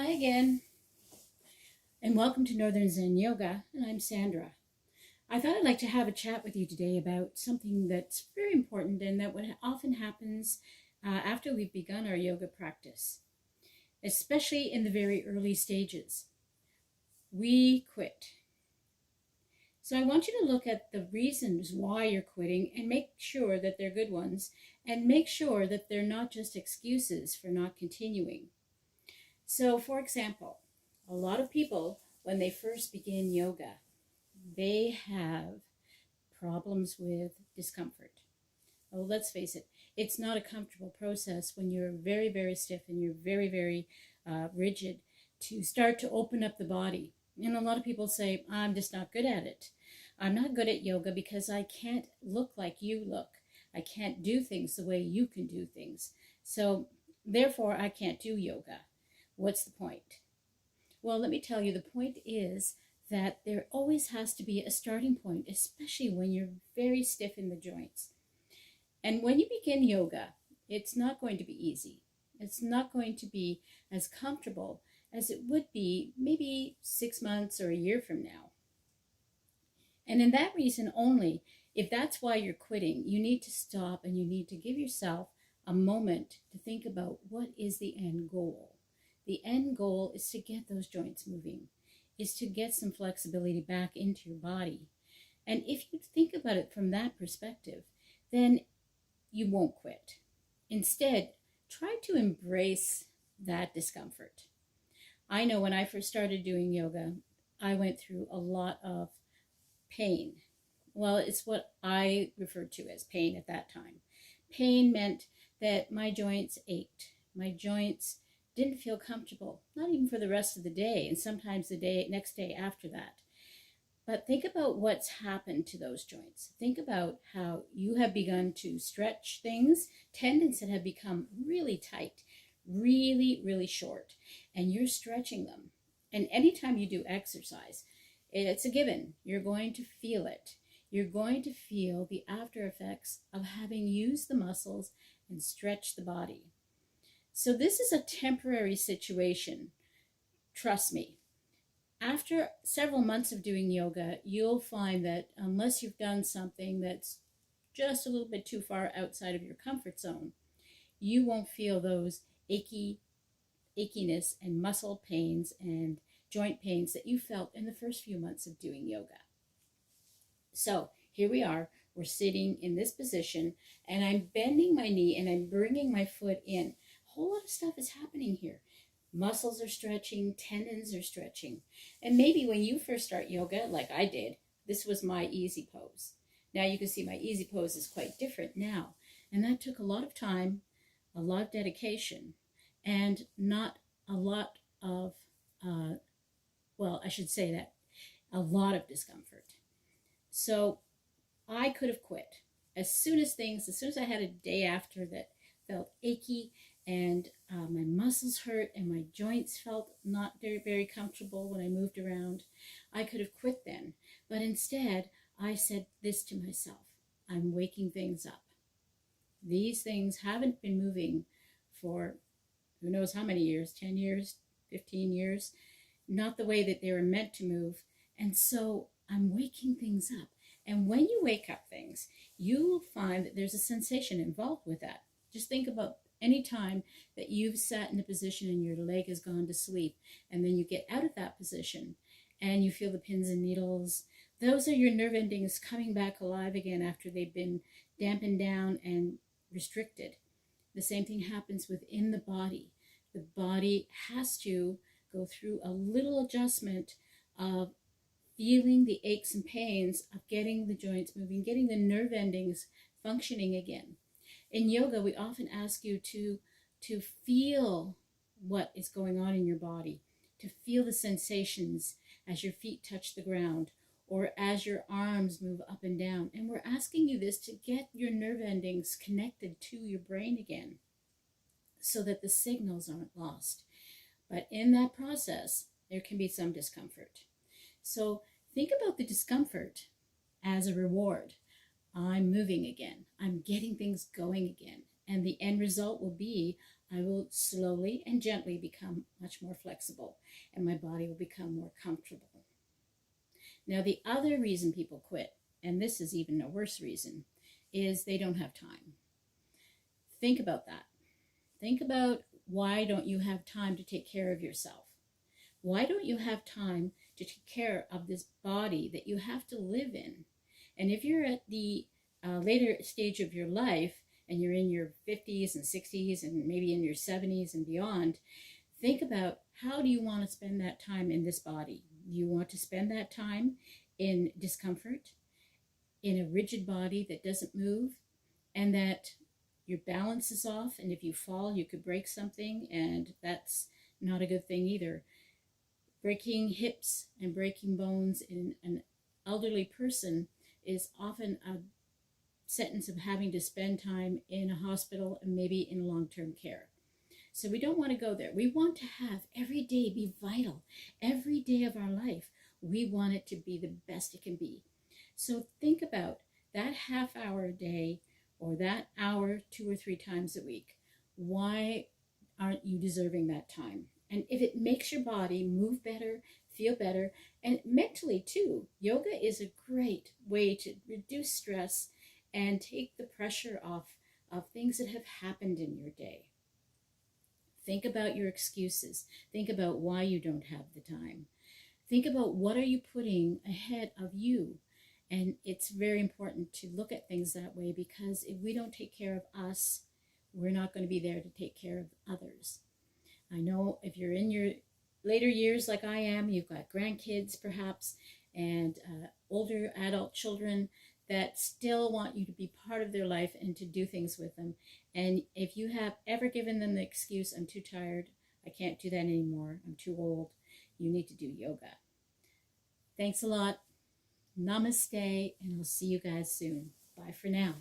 Hi again, and welcome to Northern Zen Yoga, and I'm Sandra. I thought I'd like to have a chat with you today about something that's very important and that what often happens after we've begun our yoga practice, especially in the very early stages. We quit. So I want you to look at the reasons why you're quitting and make sure that they're good ones, and make sure that they're not just excuses for not continuing. So, for example, a lot of people, when they first begin yoga, they have problems with discomfort. Oh, let's face it, it's not a comfortable process when you're very, very stiff and you're very, very rigid to start to open up the body. And a lot of people say, I'm just not good at it. I'm not good at yoga because I can't look like you look. I can't do things the way you can do things. So, therefore, I can't do yoga. What's the point? Well, let me tell you, the point is that there always has to be a starting point, especially when you're very stiff in the joints. And when you begin yoga, it's not going to be easy. It's not going to be as comfortable as it would be maybe 6 months or a year from now. And in that reason only, if that's why you're quitting, you need to stop and you need to give yourself a moment to think about what is the end goal. The end goal is to get those joints moving, is to get some flexibility back into your body. And if you think about it from that perspective, then you won't quit. Instead, try to embrace that discomfort. I know when I first started doing yoga, I went through a lot of pain. Well, it's what I referred to as pain at that time. Pain meant that my joints ached. My joints didn't feel comfortable, not even for the rest of the day, and sometimes the next day after that. But think about what's happened to those joints. Think about how you have begun to stretch things, tendons that have become really tight, really, really short, and you're stretching them. And anytime you do exercise, it's a given. You're going to feel it. You're going to feel the after effects of having used the muscles and stretched the body. So this is a temporary situation. Trust me. After several months of doing yoga, you'll find that unless you've done something that's just a little bit too far outside of your comfort zone, you won't feel those achiness and muscle pains and joint pains that you felt in the first few months of doing yoga. So here we are. We're sitting in this position, and I'm bending my knee and I'm bringing my foot in. A whole lot of stuff is happening here. Muscles are stretching, tendons are stretching. And maybe when you first start yoga, like I did, this was my easy pose. Now you can see my easy pose is quite different now. And that took a lot of time, a lot of dedication, and not a lot of, I should say that, a lot of discomfort. So I could have quit. As soon as I had a day after that felt achy, and my muscles hurt and my joints felt not very, very comfortable when I moved around, I could have quit then. But instead, I said this to myself: I'm waking things up. These things haven't been moving for who knows how many years, 10 years, 15 years, not the way that they were meant to move. And so I'm waking things up. And when you wake up things, you will find that there's a sensation involved with that. Just think about any time that you've sat in a position and your leg has gone to sleep, and then you get out of that position and you feel the pins and needles. Those are your nerve endings coming back alive again after they've been dampened down and restricted. The same thing happens within the body. The body has to go through a little adjustment of feeling the aches and pains of getting the joints moving, getting the nerve endings functioning again. In yoga, we often ask you to feel what is going on in your body, to feel the sensations as your feet touch the ground or as your arms move up and down. And we're asking you this to get your nerve endings connected to your brain again so that the signals aren't lost. But in that process, there can be some discomfort. So think about the discomfort as a reward. I'm moving again. I'm getting things going again. And the end result will be I will slowly and gently become much more flexible, and my body will become more comfortable. Now, the other reason people quit, and this is even a worse reason, is they don't have time. Think about that. Think about, why don't you have time to take care of yourself? Why don't you have time to take care of this body that you have to live in? And if you're at the later stage of your life, and you're in your 50s and 60s and maybe in your 70s and beyond, think about, how do you want to spend that time in this body? Do you want to spend that time in discomfort, in a rigid body that doesn't move, and that your balance is off, and if you fall, you could break something, and that's not a good thing either. Breaking hips and breaking bones in an elderly person is often a sentence of having to spend time in a hospital and maybe in long-term care. So we don't want to go there. We want to have every day be vital. Every day of our life, we want it to be the best it can be. So think about that half hour a day, or that hour 2 or 3 times a week. Why aren't you deserving that time? And if it makes your body move better, feel better, and mentally too, yoga is a great way to reduce stress and take the pressure off of things that have happened in your day. Think about your excuses. Think about why you don't have the time. Think about, what are you putting ahead of you? And it's very important to look at things that way, because if we don't take care of us, we're not going to be there to take care of others. I know if you're in your later years like I am, you've got grandkids perhaps, and older adult children that still want you to be part of their life and to do things with them. And if you have ever given them the excuse, I'm too tired, I can't do that anymore, I'm too old, you need to do yoga. Thanks a lot. Namaste, and I'll see you guys soon. Bye for now.